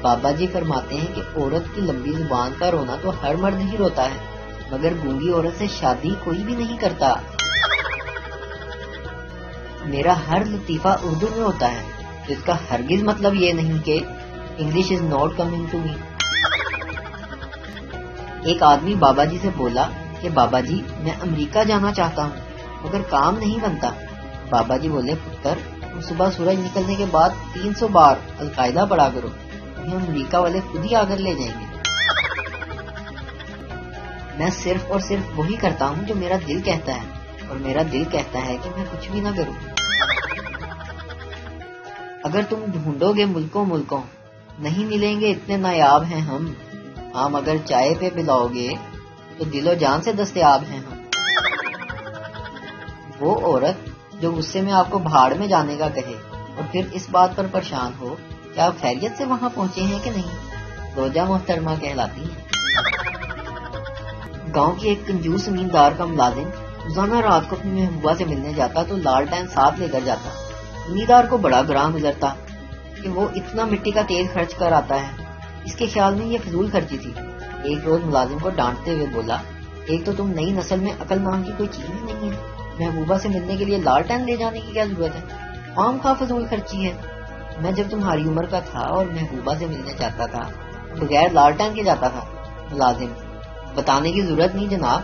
بابا جی فرماتے ہیں کہ عورت کی لمبی زبان کا رونا تو ہر مرد ہی روتا ہے، مگر گونگی عورت سے شادی کوئی بھی نہیں کرتا۔ میرا ہر لطیفہ اردو میں ہوتا ہے، تو اس کا ہرگز مطلب یہ نہیں کہ English is not coming to me. ایک آدمی بابا جی سے بولا کہ بابا جی میں امریکہ جانا چاہتا ہوں مگر کام نہیں بنتا۔ بابا جی بولے پتر تم صبح سورج نکلنے کے بعد 300 بار القاعدہ پڑھا کرو، تمہیں امریکہ والے خود ہی آ کر لے جائیں گے۔ میں صرف اور صرف وہی کرتا ہوں جو میرا دل کہتا ہے، اور میرا دل کہتا ہے کہ میں کچھ بھی نہ کروں۔ اگر تم ڈھونڈو گے ملکوں ملکوں نہیں ملیں گے اتنے نایاب ہیں ہم اگر چائے پہ پلاؤ گے تو دل و جان سے دستیاب ہیں ہم۔ وہ عورت جو غصے میں آپ کو بھاڑ میں جانے کا کہے اور پھر اس بات پر پریشان ہو کہ آپ خیریت سے وہاں پہنچے ہیں کہ نہیں، روجہ محترمہ کہلاتی ہیں۔ گاؤں کی ایک کنجوس زمیندار کا ملازم روزانہ رات کو اپنی محبوبہ سے ملنے جاتا تو لالٹین ساتھ لے کر جاتا۔ زمیندار کو بڑا گراں گزرتا کہ وہ اتنا مٹی کا تیل خرچ کر آتا ہے، اس کے خیال میں یہ فضول خرچی تھی۔ ایک روز ملازم کو ڈانٹتے ہوئے بولا، ایک تو تم نئی نسل میں عقل نام کی کوئی چیز ہی نہیں ہے، محبوبہ سے ملنے کے لیے لالٹین لے جانے کی کیا ضرورت ہے، خام خواہ فضول خرچی ہے۔ میں جب تمہاری عمر کا تھا اور محبوبہ سے ملنے جاتا تھا بغیر لالٹین کے جاتا تھا۔ ملازم، بتانے کی ضرورت نہیں جناب،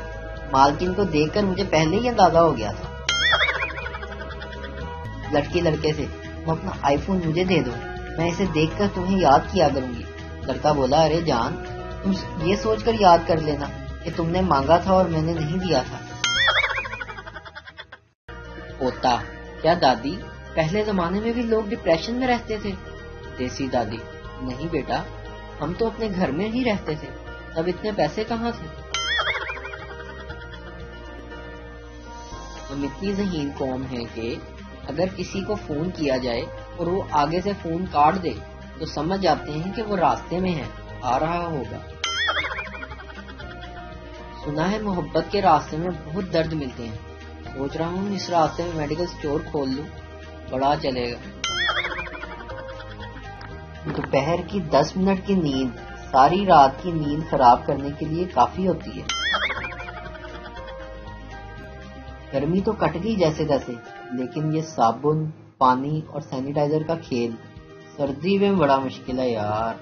مالکن کو دیکھ کر مجھے پہلے ہی اندازہ ہو گیا تھا۔ لڑکی لڑکے سے، تم اپنا آئی فون مجھے دے دو، میں اسے دیکھ کر تمہیں یاد کیا کروں گی۔ لڑکا بولا، ارے جان تم یہ سوچ کر یاد کر لینا کہ تم نے مانگا تھا اور میں نے نہیں دیا تھا۔ پوتا، کیا دادی پہلے زمانے میں بھی لوگ ڈپریشن میں رہتے تھے؟ دیسی دادی، نہیں بیٹا، ہم تو اپنے گھر میں ہی رہتے تھے، تب اتنے پیسے کہاں تھے؟ ہم اتنی ذہین قوم ہیں کہ اگر کسی کو فون کیا جائے اور وہ آگے سے فون کاٹ دے تو سمجھ جاتے ہیں کہ وہ راستے میں ہے، آ رہا ہوگا۔ سنا ہے محبت کے راستے میں بہت درد ملتے ہیں، سوچ رہا ہوں اس راستے میں میڈیکل سٹور کھول لوں، بڑا چلے گا۔ دوپہر کی 10 منٹ کی نیند ساری رات کی نیند خراب کرنے کے لیے کافی ہوتی ہے۔ گرمی تو کٹ گئی جیسے تیسے، لیکن یہ صابن، پانی اور سینیٹائزر کا کھیل سردی میں بڑا مشکل ہے یار۔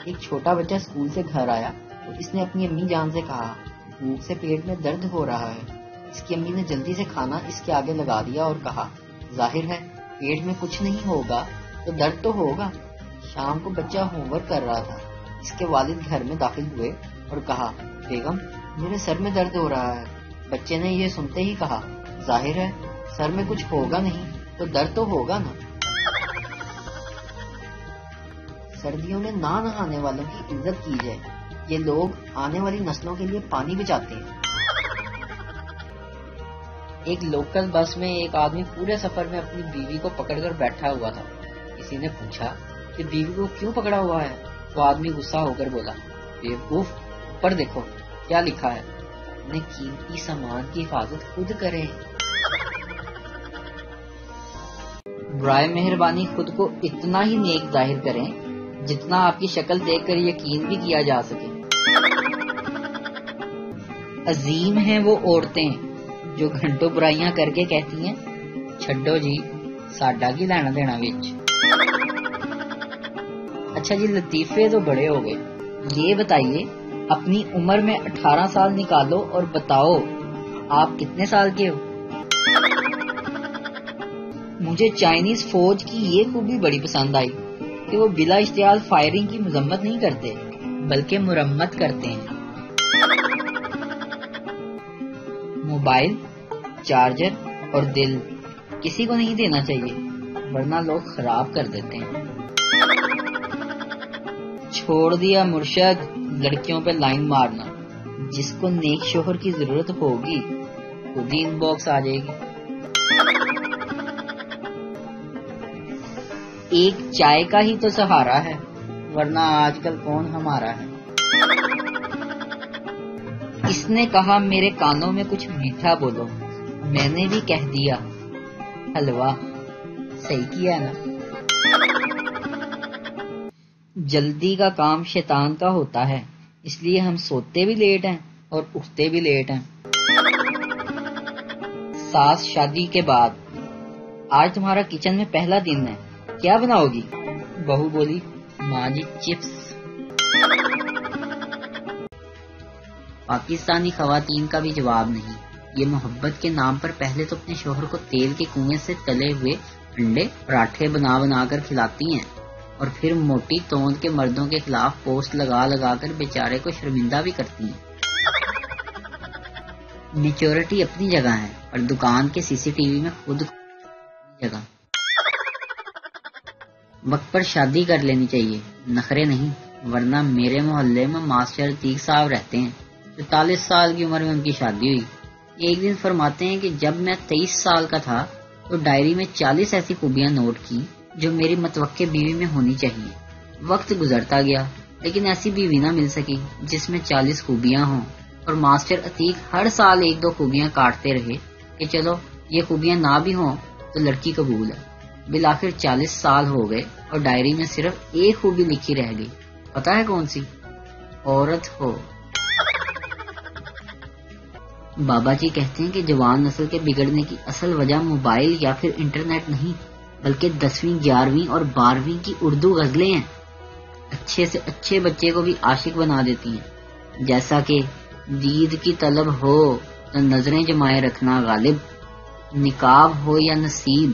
ایک چھوٹا بچہ اسکول سے گھر آیا تو اس نے اپنی امی جان سے کہا، بھوک سے پیٹ میں درد ہو رہا ہے۔ اس کی امی نے جلدی سے کھانا اس کے آگے لگا دیا اور کہا، ظاہر ہے پیٹ میں کچھ نہیں ہوگا تو درد تو ہوگا۔ شام کو بچہ ہوم ورک کر رہا تھا، اس کے والد گھر میں داخل ہوئے اور کہا، بیگم میرے سر میں درد ہو رہا ہے۔ بچے نے یہ سنتے ہی کہا، ظاہر ہے سر میں کچھ ہوگا نہیں تو درد تو ہوگا نا۔ سردیوں میں نہ نہانے والوں کی عزت کی جائے، یہ لوگ آنے والی نسلوں کے لیے پانی بچاتے ہیں۔ ایک لوکل بس میں ایک آدمی پورے سفر میں اپنی بیوی کو پکڑ کر بیٹھا ہوا تھا۔ کسی نے پوچھا کہ بیوی کو کیوں پکڑا ہوا ہے؟ وہ آدمی غصہ ہو کر بولا، بیوقوف، اوپر دیکھو کیا لکھا ہے، اپنے قیمتی سامان کی حفاظت خود کریں۔ برائے مہربانی خود کو اتنا ہی نیک ظاہر کریں جتنا آپ کی شکل دیکھ کر یقین بھی کیا جا سکے۔ عظیم ہیں وہ عورتیں جو گھنٹوں برائیاں کر کے کہتی ہیں، چھڈو جی ساڈا کی لینا دینا وچ۔ اچھا جی، لطیفے تو بڑے ہو گئے، یہ بتائیے اپنی عمر میں 18 سال نکالو اور بتاؤ آپ کتنے سال کے ہو؟ مجھے چائنیز فوج کی یہ خوبی بڑی پسند آئی کہ وہ بلا اشتعال فائرنگ کی مذمت نہیں کرتے بلکہ مرمت کرتے ہیں۔ موبائل، چارجر اور دل کسی کو نہیں دینا چاہیے ورنہ لوگ خراب کر دیتے ہیں۔ چھوڑ دیا مرشد لڑکیوں پہ لائن مارنا، جس کو نیک شوہر کی ضرورت ہوگی خود ہی ان باکس آ جائے گی۔ ایک چائے کا ہی تو سہارا ہے ورنہ آج کل کون ہمارا ہے۔ اس نے کہا میرے کانوں میں کچھ میٹھا بولو، میں نے بھی کہہ دیا حلوہ۔ صحیح کیا ہے نا؟ جلدی کا کام شیطان کا ہوتا ہے، اس لیے ہم سوتے بھی لیٹ ہیں اور اٹھتے بھی لیٹ ہیں۔ ساس شادی کے بعد: آج تمہارا کچن میں پہلا دن ہے، کیا بناؤ گی؟ بہو بولی: ماں جی چپس۔ پاکستانی خواتین کا بھی جواب نہیں، یہ محبت کے نام پر پہلے تو اپنے شوہر کو تیل کے کنویں سے تلے ہوئے انڈے پراٹھے بنا بنا کر کھلاتی ہیں اور پھر موٹی توند کے مردوں کے خلاف پوسٹ لگا لگا کر بیچارے کو شرمندہ بھی کرتی ہیں۔ میچورٹی اپنی جگہ ہے اور دکان کے سی سی ٹی وی میں خود جگہ۔ وقت پر شادی کر لینی چاہیے، نخرے نہیں، ورنہ میرے محلے میں ماسٹر عتیق صاحب رہتے ہیں، 44 سال کی عمر میں ان کی شادی ہوئی۔ ایک دن فرماتے ہیں کہ جب میں 23 سال کا تھا تو ڈائری میں 40 ایسی خوبیاں نوٹ کی جو میری متوقع بیوی میں ہونی چاہیے۔ وقت گزرتا گیا لیکن ایسی بیوی نہ مل سکی جس میں 40 خوبیاں ہوں، اور ماسٹر عتیق ہر سال 1-2 خوبیاں کاٹتے رہے کہ چلو یہ خوبیاں نہ بھی ہوں تو لڑکی قبول ہے۔ بالآخر 40 سال ہو گئے اور ڈائری میں صرف ایک خوبی لکھی رہ گئی، پتہ ہے کون سی؟ عورت ہو۔ بابا جی کہتے ہیں کہ جوان نسل کے بگڑنے کی اصل وجہ موبائل یا پھر انٹرنیٹ نہیں بلکہ 10ویں 11ویں اور 12ویں کی اردو غزلیں ہیں۔ اچھے سے اچھے بچے کو بھی عاشق بنا دیتی ہیں، جیسا کہ دید کی طلب ہو تو نظریں جمائے رکھنا غالب، نقاب ہو یا نصیب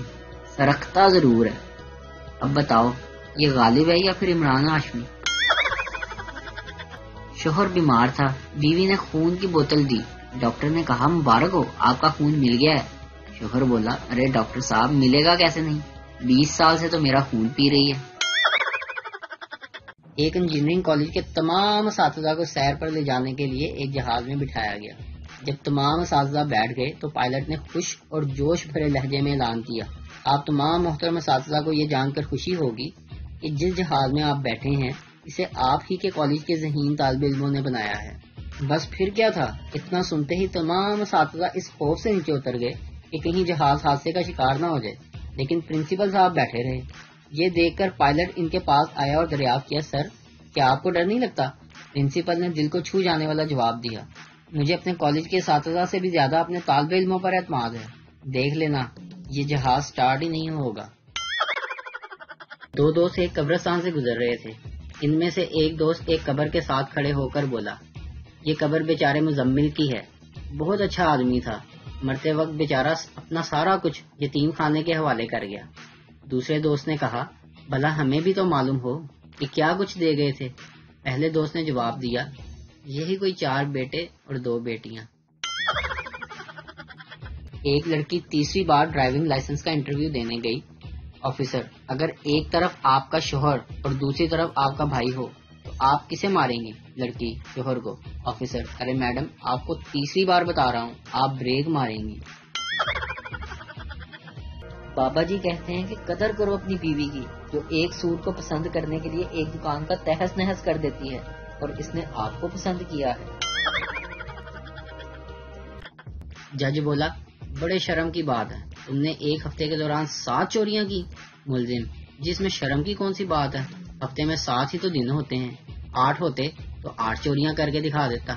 سرختہ ضرور ہے۔ اب بتاؤ یہ غالب ہے یا پھر عمران ہاشمی؟ شوہر بیمار تھا، بیوی نے خون کی بوتل دی، ڈاکٹر نے کہا مبارک ہو آپ کا خون مل گیا ہے۔ شوہر بولا ارے ڈاکٹر صاحب ملے گا کیسے نہیں، 20 سال سے تو میرا خون پی رہی ہے۔ ایک انجینئرنگ کالج کے تمام اساتذہ کو سیر پر لے جانے کے لیے ایک جہاز میں بٹھایا گیا۔ جب تمام اساتذہ بیٹھ گئے تو پائلٹ نے خوش اور جوش بھرے لہجے میں اعلان کیا، آپ تمام محترم اساتذہ کو یہ جان کر خوشی ہوگی کہ جس جہاز میں آپ بیٹھے ہیں اسے آپ ہی کے کالج کے ذہین طالب علموں نے بنایا ہے۔ بس پھر کیا تھا، اتنا سنتے ہی تمام اساتذہ اس خوف سے نیچے اتر گئے کہ کہیں جہاز حادثے کا شکار نہ ہو جائے، لیکن پرنسپل صاحب بیٹھے رہے۔ یہ دیکھ کر پائلٹ ان کے پاس آیا اور دریافت کیا، سر کیا آپ کو ڈر نہیں لگتا؟ پرنسپل نے دل کو چھو جانے والا جواب دیا، مجھے اپنے کالج کے اساتذہ سے بھی زیادہ اپنے طالب علموں پر اعتماد ہے، دیکھ لینا یہ جہاز سٹارٹ ہی نہیں ہوگا۔ دو دوست ایک قبرستان سے گزر رہے تھے، ان میں سے ایک دوست ایک قبر کے ساتھ کھڑے ہو کر بولا، یہ قبر بیچارے مزمل کی ہے، بہت اچھا آدمی تھا، مرتے وقت بیچارہ اپنا سارا کچھ یتیم خانے کے حوالے کر گیا۔ دوسرے دوست نے کہا بھلا ہمیں بھی تو معلوم ہو کہ کیا کچھ دے گئے تھے۔ پہلے دوست نے جواب دیا، یہی کوئی 4 بیٹے اور 2 بیٹیاں۔ ایک لڑکی تیسری بار ڈرائیونگ لائسنس کا انٹرویو دینے گئی۔ آفیسر، اگر ایک طرف آپ کا شوہر اور دوسری طرف آپ کا بھائی ہو تو آپ کسے ماریں گی؟ لڑکی شوہر کو۔ آفیسر، ارے میڈم آپ کو تیسری بار بتا رہا ہوں، آپ بریک ماریں گی۔ بابا جی کہتے ہیں کہ قدر کرو اپنی بیوی کی، جو ایک سوٹ کو پسند کرنے کے لیے ایک دکان کا تہس نہس کر دیتی ہے اور اس نے آپ کو پسند کیا ہے۔ جج بولا بڑے شرم کی بات ہے، تم نے ایک ہفتے کے دوران 7 چوریاں کی۔ ملزم، جس میں شرم کی کون سی بات ہے، ہفتے میں 7 ہی تو دن ہوتے ہیں، 8 ہوتے تو 8 چوریاں کر کے دکھا دیتا۔